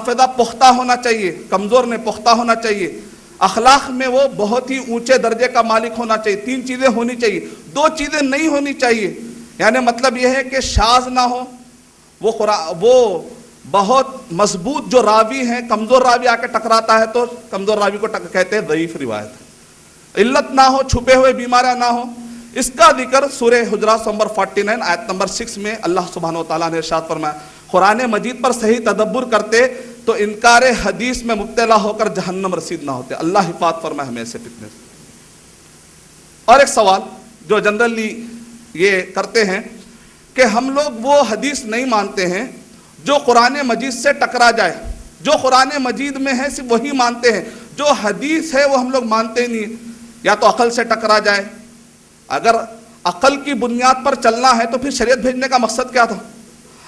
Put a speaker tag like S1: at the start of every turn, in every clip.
S1: حافظہ پختہ ہونا چاہیے، کمزور نہیں پختہ ہونا چاہیے، اخلاق میں وہ بہت ہی اونچے درجے کا مالک ہونا چاہیے، 3 چیزیں ہونی چاہیے، 2 چیزیں نہیں ہونی چاہیے، یعنی مطلب یہ ہے کہ شاذ نہ ہو، وہ بہت مضبوط جو راوی ہیں، کمزور راوی آ کے ٹکراتا ہے تو کمزور راوی کو کہتے ہیں ضعیف روایت، علت نہ ہو، چھپے ہوئے بیماریاں نہ ہو۔ اس کا ذکر سورہ حجرات نمبر 49 آیت نمبر 6 میں اللہ سبحانہ وتعالیٰ نے ارشاد فرمایا، قرآن مجید پر صحیح تدبر کرتے تو انکار حدیث میں مبتلا ہو کر جہنم رسید نہ ہوتے۔ اللہ حفاظت فرمائے ہمیں ایسے فتنے سے۔ اور ایک سوال جو جنرلی یہ کرتے ہیں کہ ہم لوگ وہ حدیث نہیں مانتے ہیں جو قرآن مجید سے ٹکرا جائے، جو قرآن مجید میں ہے صرف وہی مانتے ہیں، جو حدیث ہے وہ ہم لوگ مانتے نہیں، یا تو عقل سے ٹکرا جائے۔ اگر عقل کی بنیاد پر چلنا ہے تو پھر شریعت بھیجنے کا مقصد کیا تھا؟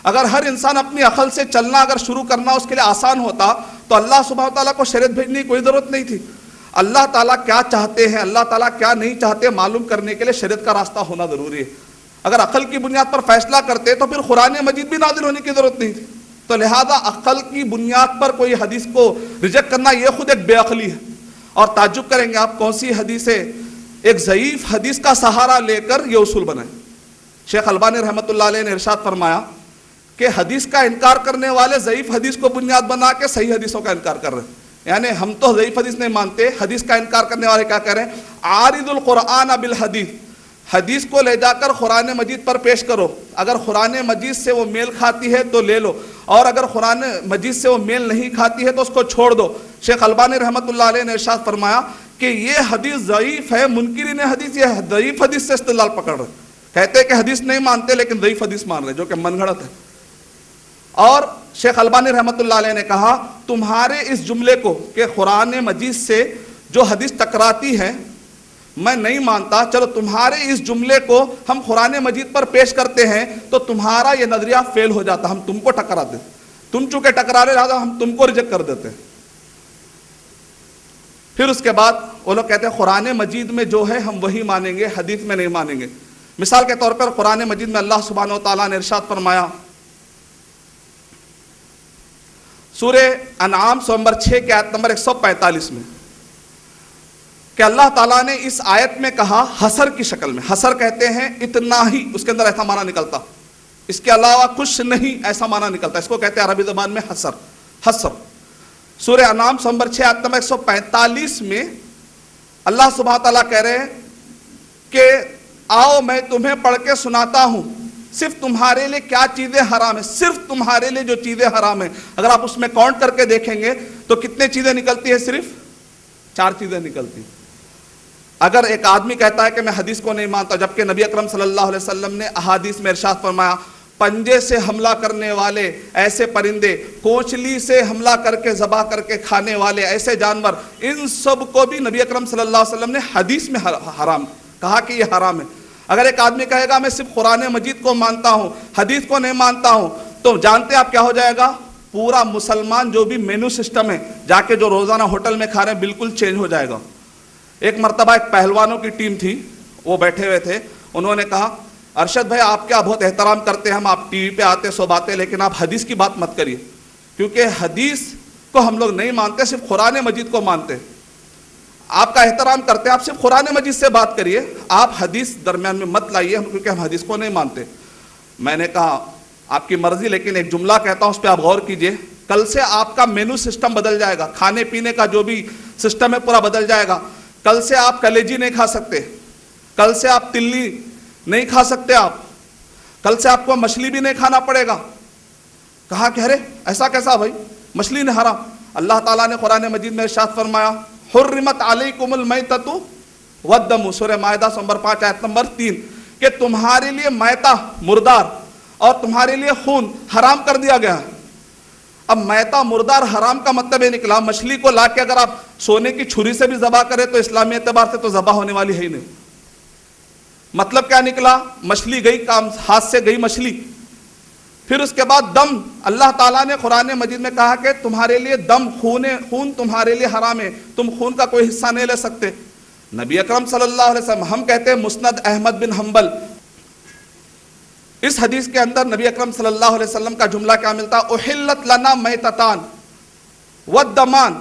S1: اگر ہر انسان اپنی عقل سے چلنا اگر شروع کرنا اس کے لیے آسان ہوتا تو اللہ سبحانہ تعالیٰ کو شریعت بھیجنے کی کوئی ضرورت نہیں تھی۔ اللہ تعالیٰ کیا چاہتے ہیں، اللہ تعالیٰ کیا نہیں چاہتے معلوم کرنے کے لیے شریعت کا راستہ ہونا ضروری ہے۔ اگر عقل کی بنیاد پر فیصلہ کرتے تو پھر قرآن مجید بھی نازل ہونے کی ضرورت نہیں تھی۔ تو لہذا عقل کی بنیاد پر کوئی حدیث کو ریجیکٹ کرنا یہ خود ایک بے عقلی ہے۔ اور تعجب کریں گے آپ کون سی حدیث ہے ایک ضعیف حدیث کا سہارا لے کر یہ اصول بنائے۔ شیخ البانی رحمۃ اللہ علیہ نے ارشاد فرمایا کہ حدیث کا انکار کرنے والے ضعیف حدیث کو بنیاد بنا کے صحیح حدیثوں کا انکار کر رہے ہیں۔ یعنی ہم تو ضعیف حدیث نہیں مانتے، حدیث کا انکار کرنے والے کیا کہہ رہے ہیں؟ عارض القرآن بالحدیث، حدیث کو لے جا کر قرآن مجید پر پیش کرو، اگر قرآن مجید سے وہ میل کھاتی ہے تو لے لو، اور اگر قرآن مجید سے وہ میل نہیں کھاتی ہے تو اس کو چھوڑ دو۔ شیخ البانی رحمۃ اللہ علیہ نے ارشاد فرمایا کہ یہ حدیث ضعیف ہے، منکرین حدیث یہ ضعیف حدیث سے استدلال پکڑ رہے، کہتے ہیں کہ حدیث نہیں مانتے لیکن ضعیف حدیث مان رہے جو کہ من گھڑت ہے۔ اور شیخ البانی رحمۃ اللہ علیہ نے کہا تمہارے اس جملے کو کہ قرآن مجید سے جو حدیث ٹکراتی ہے میں نہیں مانتا، چلو تمہارے اس جملے کو ہم قرآن مجید پر پیش کرتے ہیں تو تمہارا یہ نظریہ فیل ہو جاتا، ہم تم کو ٹکرا دیتے، تم چونکہ ٹکرا رہے لہٰذا ہم تم کو ریجیکٹ کر دیتے ہیں۔ پھر اس کے بعد وہ لوگ کہتے ہیں قرآن مجید میں جو ہے ہم وہی مانیں گے، حدیث میں نہیں مانیں گے۔ مثال کے طور پر قرآن مجید میں اللہ سبحانہ وتعالیٰ نے ارشاد فرمایا سورہ انعام نمبر 6 کے آیت نمبر 145 میں کہ اللہ تعالیٰ نے اس آیت میں کہا حصر کی شکل میں، حصر کہتے ہیں اتنا ہی، اس کے اندر ایسا معنی نکلتا، اس کے علاوہ کچھ نہیں ایسا معنی نکلتا، اس کو کہتے ہیں عربی زبان میں حصر۔ حصر سورہ انعام نمبر 6 آیت نمبر 145 میں اللہ سبحانہ تعالیٰ کہہ رہے ہیں کہ آؤ میں تمہیں پڑھ کے سناتا ہوں صرف تمہارے لیے کیا چیزیں حرام ہیں، صرف تمہارے لیے جو چیزیں حرام ہیں۔ اگر آپ اس میں کاؤنٹ کر کے دیکھیں گے تو کتنے چیزیں نکلتی ہیں؟ صرف 4 چیزیں نکلتی ہیں۔ اگر ایک آدمی کہتا ہے کہ میں حدیث کو نہیں مانتا جبکہ نبی اکرم صلی اللہ علیہ وسلم نے احادیث میں ارشاد فرمایا پنجے سے حملہ کرنے والے ایسے پرندے، کونچلی سے حملہ کر کے ذبح کر کے کھانے والے ایسے جانور، ان سب کو بھی نبی اکرم صلی اللہ علیہ وسلم نے حدیث میں حرام کہا کہ یہ حرام ہے۔ اگر ایک آدمی کہے گا میں صرف قرآن مجید کو مانتا ہوں حدیث کو نہیں مانتا ہوں، تو جانتے آپ کیا ہو جائے گا؟ پورا مسلمان جو بھی مینو سسٹم ہے جا کے جو روزانہ ہوٹل میں کھا رہے ہیں بالکل چینج ہو جائے گا۔ ایک مرتبہ ایک پہلوانوں کی ٹیم تھی، وہ بیٹھے ہوئے تھے، انہوں نے کہا ارشد بھائی آپ کیا بہت احترام کرتے ہیں، ہم آپ ٹی وی پہ آتے سو باتیں، لیکن آپ حدیث کی بات مت کریے کیونکہ حدیث کو ہم لوگ نہیں مانتے، صرف قرآن مجید کو مانتے ہیں۔ آپ کا احترام کرتے ہیں، آپ صرف قرآن مجید سے بات کریے، آپ حدیث درمیان میں مت لائیے کیونکہ ہم حدیث کو نہیں مانتے۔ میں نے کہا آپ کی مرضی، لیکن ایک جملہ کہتا ہوں اس پہ آپ غور کیجئے، کل سے آپ کا مینو سسٹم بدل جائے گا، کھانے پینے کا جو بھی سسٹم ہے پورا بدل جائے گا۔ کل سے آپ کلیجی نہیں کھا سکتے، کل سے آپ تلی نہیں کھا سکتے، آپ کل سے آپ کو مچھلی بھی نہیں کھانا پڑے گا۔ کہا کہ ارے ایسا کیسا بھائی، مچھلی نے حرام؟ اللہ تعالیٰ نے قرآن مجید میں ارشاد فرمایا حرمت علیکم المیتۃ والدم، سورہ مائدہ نمبر 5 آیت نمبر 3 کہ تمہارے لیے میتہ مردار اور تمہارے لیے خون حرام کر دیا گیا ہے۔ اب میتہ مردار حرام کا مطلب یہ نکلا مچھلی کو لا کے اگر آپ سونے کی چھری سے بھی ذبح کرے تو اسلامی اعتبار سے تو ذبح ہونے والی ہے ہی نہیں۔ مطلب کیا نکلا؟ مچھلی گئی، کام ہاتھ سے گئی مچھلی۔ پھر اس کے بعد دم، اللہ تعالیٰ نے قرآن مجید میں کہا کہ تمہارے لیے دم، خون تمہارے لیے حرام ہے، تم خون کا کوئی حصہ نہیں لے سکتے۔ نبی اکرم صلی اللہ علیہ وسلم، ہم کہتے ہیں مسند احمد بن حنبل، اس حدیث کے اندر نبی اکرم صلی اللہ علیہ وسلم کا جملہ کیا ملتا؟ احلت لنا میتتان، والدمان،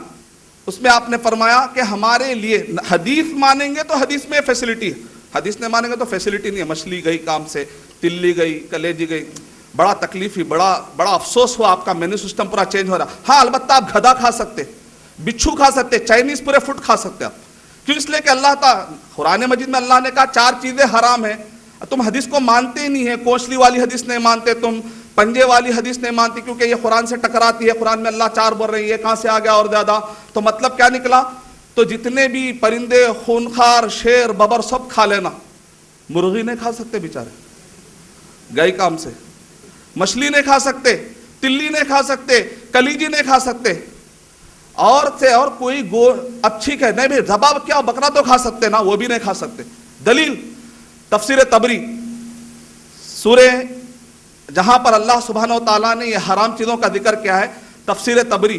S1: اس میں آپ نے فرمایا کہ ہمارے لیے حدیث مانیں گے تو حدیث میں فیسلٹی ہے، حدیث نہیں مانیں گے تو فیسلٹی نہیں ہے. مچھلی گئی کام سے، تلی گئی، کلیجی گئی، بڑا تکلیف ہی، بڑا افسوس ہوا، آپ کا مینو سسٹم پورا چینج ہو رہا. ہاں البتہ آپ گدھا کھا سکتے، بچھو کھا سکتے، چائنیز پورے فوڈ کھا سکتے آپ. کیوں؟ اس لیے کہ اللہ تعالیٰ قرآن مجید میں اللہ نے کہا 4 چیزیں حرام ہیں. تم حدیث کو مانتے ہی نہیں ہے، کوچلی والی حدیث نہیں مانتے، تم پنجے والی حدیث نہیں مانتی کیونکہ یہ قرآن سے ٹکراتی ہے. قرآن میں اللہ 4 بول رہی ہے، کہاں سے آ گیا اور زیادہ؟ تو مطلب کیا نکلا؟ تو جتنے بھی پرندے، خونخوار، شیر، ببر سب کھا لینا. مرغی نہیں کھا سکتے بیچارے، گئے کام سے. مچھلی نہیں کھا سکتے، تلی نہیں کھا سکتے، کلیجی نہیں کھا سکتے، اور کوئی اب ٹھیک ہے نہیں بھائی ذبح کیا بکرا تو کھا سکتے نا، وہ بھی نہیں کھا سکتے. دلیل تفسیر تبری سورہ جہاں پر اللہ سبحانہ و تعالیٰ نے یہ حرام چیزوں کا ذکر کیا ہے، تفسیر تبری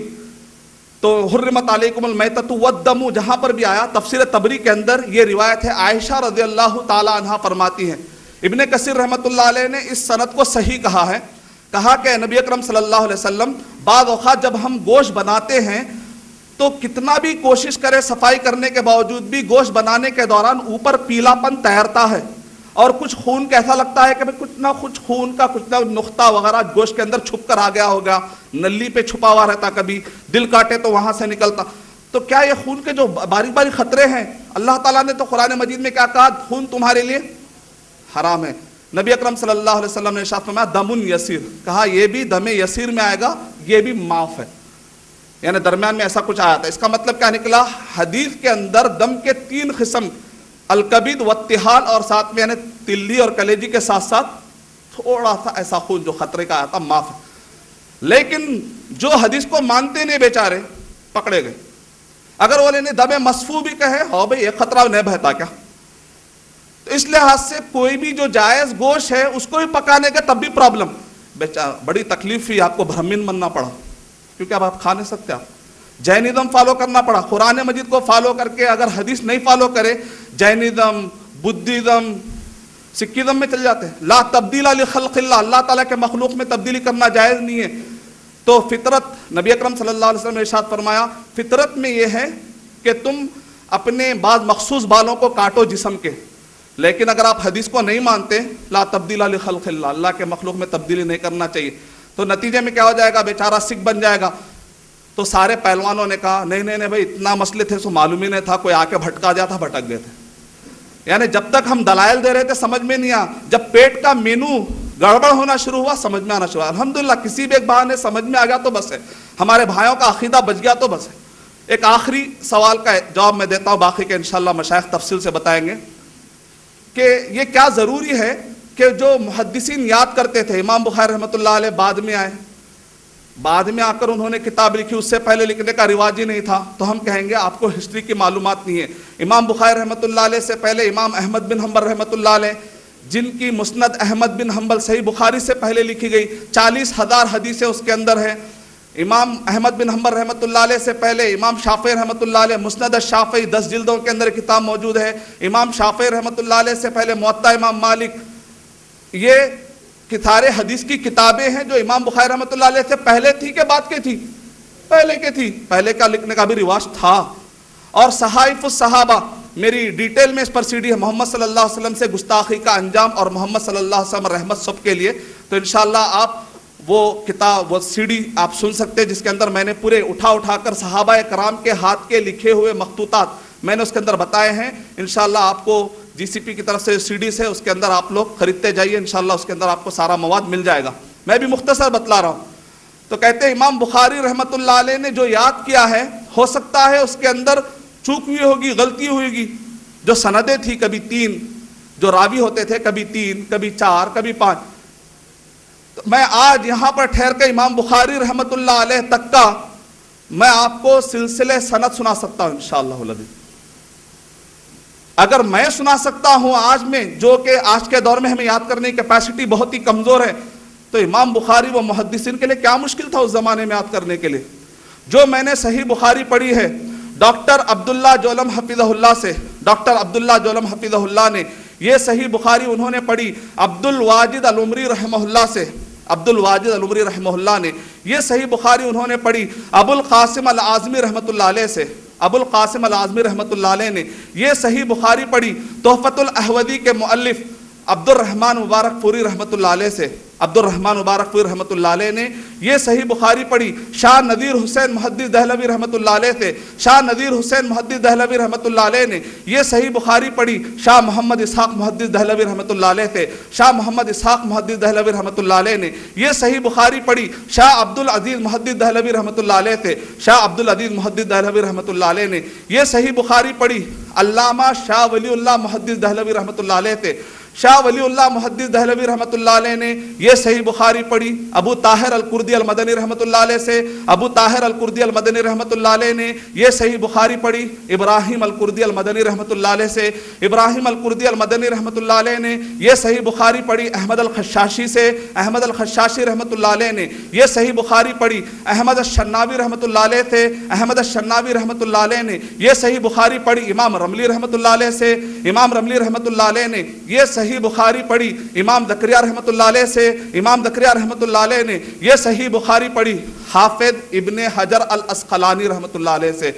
S1: تو حرمت علیکم المیتۃ والدم جہاں پر بھی آیا، تفسیر تبری کے اندر یہ روایت ہے. عائشہ رضی اللہ تعالیٰ عنہا فرماتی ہیں، ابن کثیر رحمۃ اللہ علیہ نے اس سند کو صحیح کہا ہے، کہا کہ نبی اکرم صلی اللہ علیہ وسلم بعض اوقات جب ہم گوشت بناتے ہیں تو کتنا بھی کوشش کرے صفائی کرنے کے باوجود بھی گوشت بنانے کے دوران اوپر پیلا پن تیرتا ہے اور کچھ خون کا ایسا لگتا ہے کہ کچھ نہ کچھ خون کا کچھ نہ نقطہ وغیرہ گوشت کے اندر چھپ کر آ گیا ہوگا، نلی پہ چھپا ہوا رہتا، کبھی دل کاٹے تو وہاں سے نکلتا. تو کیا یہ خون کے جو باریک باریک خطرے ہیں، اللہ تعالیٰ نے تو قرآن مجید میں کیا کہا؟ خون تمہارے لیے حرام ہے. نبی اکرم صلی اللہ علیہ وسلم نے ارشاد فرمایا دم یسیر، کہا یہ بھی دم یسیر میں آئے گا، یہ بھی معاف ہے. یعنی درمیان میں ایسا کچھ آیا تھا. اس کا مطلب کیا نکلا؟ حدیث کے اندر دم کے 3 قسم، الکبد والطحال، اور ساتھ میں یعنی تلی اور کلیجی کے ساتھ ساتھ تھوڑا سا ایسا خون جو خطرے کا آیا تھا معاف ہے. لیکن جو حدیث کو مانتے نہیں بیچارے پکڑے گئے. اگر وہ لینے دم مصفوع بھی کہے ہو بھئی ایک خطرہ نہیں بہتا کیا؟ تو اس لحاظ سے کوئی بھی جو جائز گوشت ہے اس کو بھی پکانے کا تب بھی پرابلم، بیچارہ بڑی تکلیف ہوئی، آپ کو برہمن بننا پڑا کیونکہ اب آپ کھا نہیں سکتے. آپ جینزم فالو کرنا پڑا، قرآن مجید کو فالو کر کے اگر حدیث نہیں فالو کرے جینزم، بدھزم، سکھزم میں چل جاتے ہیں. لا تبدیل لخلق اللہ، اللہ تعالیٰ کے مخلوق میں تبدیلی کرنا جائز نہیں ہے. تو فطرت، نبی اکرم صلی اللہ علیہ وسلم نے ارشاد فرمایا فطرت میں یہ ہے کہ تم اپنے بعض مخصوص بالوں کو کاٹو جسم کے، لیکن اگر آپ حدیث کو نہیں مانتے لا تبدیل لخلق اللہ، اللہ کے مخلوق میں تبدیلی نہیں کرنا چاہیے. تو نتیجے میں کیا ہو جائے گا؟ بیچارہ سکھ بن جائے گا. تو سارے پہلوانوں نے کہا نہیں بھائی اتنا مسئلے تھے سو معلوم ہی نہیں تھا، کوئی آ کے بھٹکا جاتا بھٹک گئے تھے. یعنی جب تک ہم دلائل دے رہے تھے سمجھ میں نہیں آیا، جب پیٹ کا مینو گڑبڑ ہونا شروع ہوا سمجھ میں آنا شروع ہوا. الحمدللہ کسی بھی ایک بہانے سمجھ میں آ گیا تو بس ہے، ہمارے بھائیوں کا عقیدہ بچ گیا تو بس ہے. ایک آخری سوال کا جواب میں دیتا ہوں، باقی کے انشاءاللہ مشائخ تفصیل سے بتائیں گے کہ یہ کیا ضروری ہے کہ جو محدثین یاد کرتے تھے، امام بخاری رحمۃ اللہ علیہ بعد میں آئے، بعد میں آ کر انہوں نے کتاب لکھی، اس سے پہلے لکھنے کا رواج ہی نہیں تھا، تو ہم کہیں گے آپ کو ہسٹری کی معلومات نہیں ہے. امام بخاری رحمۃ اللہ علیہ سے پہلے امام احمد بن حنبل رحمۃ اللہ علیہ، جن کی مسند احمد بن حنبل صحیح بخاری سے پہلے لکھی گئی، 40,000 حدیثیں اس کے اندر ہیں. امام احمد بن حنبل رحمۃ اللہ علیہ سے پہلے امام شافعی رحمۃ اللہ علیہ، مسند الشافعی 10 جلدوں کے اندر کتاب موجود ہے. امام شافعی رحمۃ اللہ علیہ سے پہلے موطا امام مالک. یہ کتارے حدیث کی کتابیں ہیں جو امام بخاری رحمۃ اللہ علیہ سے پہلے تھی کہ بعد کی تھی؟ پہلے کی تھی. پہلے کا لکھنے کا بھی رواج تھا. اور صحائف الصحابہ، میری ڈیٹیل میں اس پر CD ہے، محمد صلی اللہ علیہ وسلم سے گستاخی کا انجام اور محمد صلی اللہ علیہ وسلم رحمت سب کے لیے. تو انشاءاللہ آپ وہ کتاب، وہ CD آپ سن سکتے ہیں جس کے اندر میں نے پورے اٹھا کر صحابہ کرام کے ہاتھ کے لکھے ہوئے مخطوطات میں نے اس کے اندر بتائے ہیں. انشاءاللہ آپ کو GCP کی طرف سے CDs ہے، اس کے اندر آپ لوگ خریدتے جائیے، انشاءاللہ اس کے اندر آپ کو سارا مواد مل جائے گا. میں بھی مختصر بتلا رہا ہوں. تو کہتے ہیں امام بخاری رحمۃ اللہ علیہ نے جو یاد کیا ہے، ہو سکتا ہے اس کے اندر چوک ہوئی ہوگی، غلطی ہوئے گی. جو سندیں تھی کبھی 3 جو راوی ہوتے تھے، کبھی 3 کبھی 4 کبھی 5. تو میں آج یہاں پر ٹھہر کے امام بخاری رحمۃ اللہ علیہ تک کا میں آپ کو سلسلے سند سنا سکتا ہوں انشاءاللہ العزیز. اگر میں سنا سکتا ہوں آج میں، جو کہ آج کے دور میں ہمیں یاد کرنے کی کیپیسٹی بہت ہی کمزور ہے، تو امام بخاری و محدثین کے لیے کیا مشکل تھا اس زمانے میں یاد کرنے کے لیے. جو میں نے صحیح بخاری پڑھی ہے ڈاکٹر عبداللہ جولم حفظہ اللہ سے، ڈاکٹر عبداللہ جولم حفظہ اللہ نے یہ صحیح بخاری انہوں نے پڑھی عبد الواجد العمری رحمہ اللہ سے. عبد الواجد العمری رحمہ اللہ نے یہ صحیح بخاری انہوں نے پڑھی ابو القاسم العازمی رحمۃ اللہ علیہ سے، ابو القاسم العازمی رحمۃ اللہ علیہ نے یہ صحیح بخاری پڑھی تحفۃ الاحوذی کے مؤلف عبد الرحمن مبارک پوری رحمۃ اللہ علیہ سے، عبد الرحمن مبارک پوری رحمۃ اللہ علیہ نے یہ صحیح بخاری پڑھی شاہ نذیر حسین محدث دہلوی رحمۃ اللہ علیہ سے، شاہ نذیر حسین محدث دہلوی رحمۃ اللہ علیہ نے یہ صحیح بخاری پڑھی شاہ محمد اسحاق محدث دہلوی رحمۃ اللہ علیہ سے، شاہ محمد اسحاق محدث دہلوی رحمۃ اللہ علیہ نے یہ صحیح بخاری پڑھی شاہ عبد العزیز محدث دہلوی رحمۃ اللہ علیہ سے، شاہ عبد العزیز محدث دہلوی رحمۃ اللہ علیہ نے یہ صحیح بخاری پڑھی علامہ شاہ ولی اللہ محدث دہلوی رحمۃ اللہ علیہ سے، شاہ ولی اللہ محدث دہلوی رحمۃ اللہ علیہ نے یہ صحیح بخاری پڑھی ابو طاہر الکردی المدنی رحمۃ اللہ علیہ سے، ابو طاہر الکردی المدنی رحمۃ اللہ علیہ نے یہ صحیح بخاری پڑھی ابراہیم الکردی المدنی رحمۃ اللہ علیہ سے، ابراہیم الکردی المدنی رحمۃ اللہ علیہ نے یہ صحیح بخاری پڑھی احمد الخشاشی سے، احمد الخشاشی رحمۃ اللہ علیہ نے یہ صحیح بخاری پڑھی احمد الشناوی رحمۃ اللہ علیہ سے، احمد الشناوی رحمۃ اللہ علیہ نے یہ صحیح بخاری پڑھی امام رملی رحمۃ اللہ علیہ سے، امام رملی رحمۃ اللہ علیہ نے یہ صحیح بخاری پڑھی امام زکریا رحمۃ اللہ علیہ سے، امام زکریا رحمۃ اللہ علیہ نے یہ صحیح بخاری پڑھی حافظ ابن حجر الاسقلانی رحمۃ اللہ علیہ سے،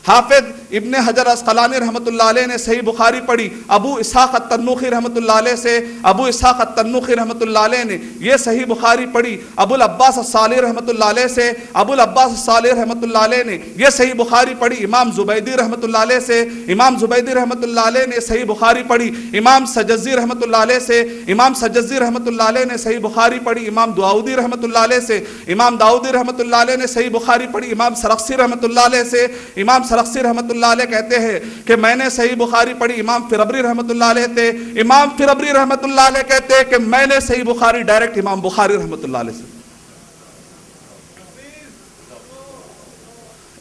S1: حافظ ابن حجر اسقلانی رحمۃ اللہ علیہ نے صحیح بخاری پڑھی ابو اسحاق التنوخی رحمۃ اللہ علیہ سے، ابو اسحاق التنوخی رحمۃ اللہ علیہ نے یہ صحیح بخاری پڑھی ابو العباس الصالح رحمۃ اللہ علیہ سے، ابو العباس الصالح رحمۃ اللہ علیہ نے یہ صحیح بخاری پڑھی امام زبیدی رحمۃ اللہ علیہ سے، امام زبیدی رحمۃ اللہ علیہ نے صحیح بخاری پڑھی امام سجزی رحمۃ اللہ علیہ سے، امام سجزی رحمۃ اللہ علیہ نے صحیح بخاری پڑھی امام داؤدی رحمۃ اللہ علیہ سے، امام داؤدی رحمۃ اللہ علیہ نے صحیح بخاری پڑھی امام سرخسی رحمۃ اللہ علیہ سے، امام سرخسی رحمۃ اللہ علیہ کہتے ہیں کہ میں نے صحیح بخاری پڑھی امام فربری رحمۃ اللہ علیہ سے، امام فربری رحمۃ اللہ علیہ کہتے ہیں کہ میں نے صحیح بخاری ڈائریکٹ امام بخاری رحمۃ اللہ علیہ سے،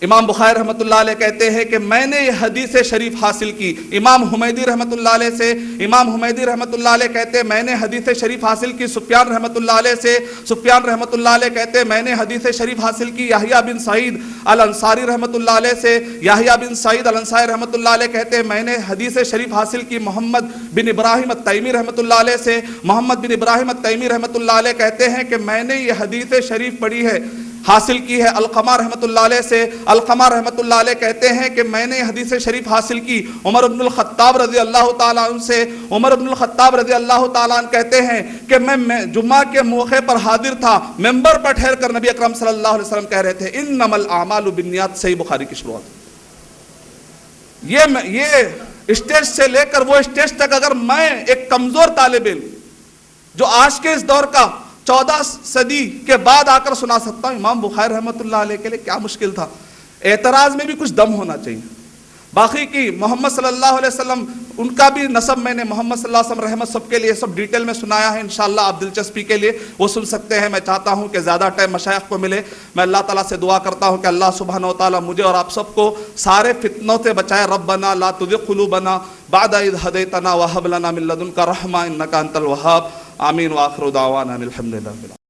S1: امام بخاری رحمۃ اللہ علیہ کہتے ہیں کہ میں نے یہ حدیث شریف حاصل کی امام حمیدی رحمۃ اللہ علیہ سے، امام حمیدی رحمۃ اللہ علیہ کہتے ہیں میں نے حدیث شریف حاصل کی سفیان رحمۃ اللہ علیہ سے، سفیان رحمۃ اللہ علیہ کہتے ہیں میں نے حدیث شریف حاصل کی یحییٰ بن سعید الانصاری رحمۃ اللہ علیہ سے، یحییٰ بن سعید الانصاری رحمۃ اللہ علیہ کہتے ہیں میں نے حدیث شریف حاصل کی محمد بن ابراہیم التیمی رحمۃ اللہ علیہ سے، محمد بن ابراہیم التیمی رحمۃ اللہ علیہ کہتے ہیں کہ میں نے یہ حدیث شریف پڑھی ہے حاصل کی ہے علقمہ رحمۃ اللہ علیہ سے، علقمہ رحمۃ اللہ علیہ کہتے ہیں کہ میں نے حدیث شریف حاصل کی عمر بن الخطاب رضی اللہ تعالیٰ عنہ سے، عمر بن الخطاب رضی اللہ تعالیٰ عنہ کہتے ہیں کہ میں جمعہ کے موقع پر حاضر تھا، ممبر پر ٹھہر کر نبی اکرم صلی اللہ علیہ وسلم کہہ رہے تھے انما الاعمال بالنیات، صحیح بخاری کی شروعات۔ یہ اسٹیج سے لے کر وہ اسٹیج تک اگر میں ایک کمزور طالب علم جو آج کے اس دور کا 14 صدی کے بعد آ کر سنا سکتا ہوں، امام بخاری رحمۃ اللہ علیہ کے لیے کیا مشکل تھا، اعتراض میں بھی کچھ دم ہونا چاہیے۔ باقی کی محمد صلی اللہ علیہ وسلم ان کا بھی نسب میں نے محمد صلی اللہ علیہ وسلم رحمت سب کے لیے سب ڈیٹیل میں سنایا ہے، انشاءاللہ آپ دلچسپی کے لیے وہ سن سکتے ہیں۔ میں چاہتا ہوں کہ زیادہ ٹائم مشائخ کو ملے، میں اللہ تعالیٰ سے دعا کرتا ہوں کہ اللہ سبحانہ و تعالیٰ مجھے اور آپ سب کو سارے فتنوں سے بچائے۔ ربنا لا تزغ قلوبنا بعد اذ ہدیتنا وہب لنا من لدنک رحمہ انک انت الوہاب، آمین وآخر دعوانا الحمدللہ۔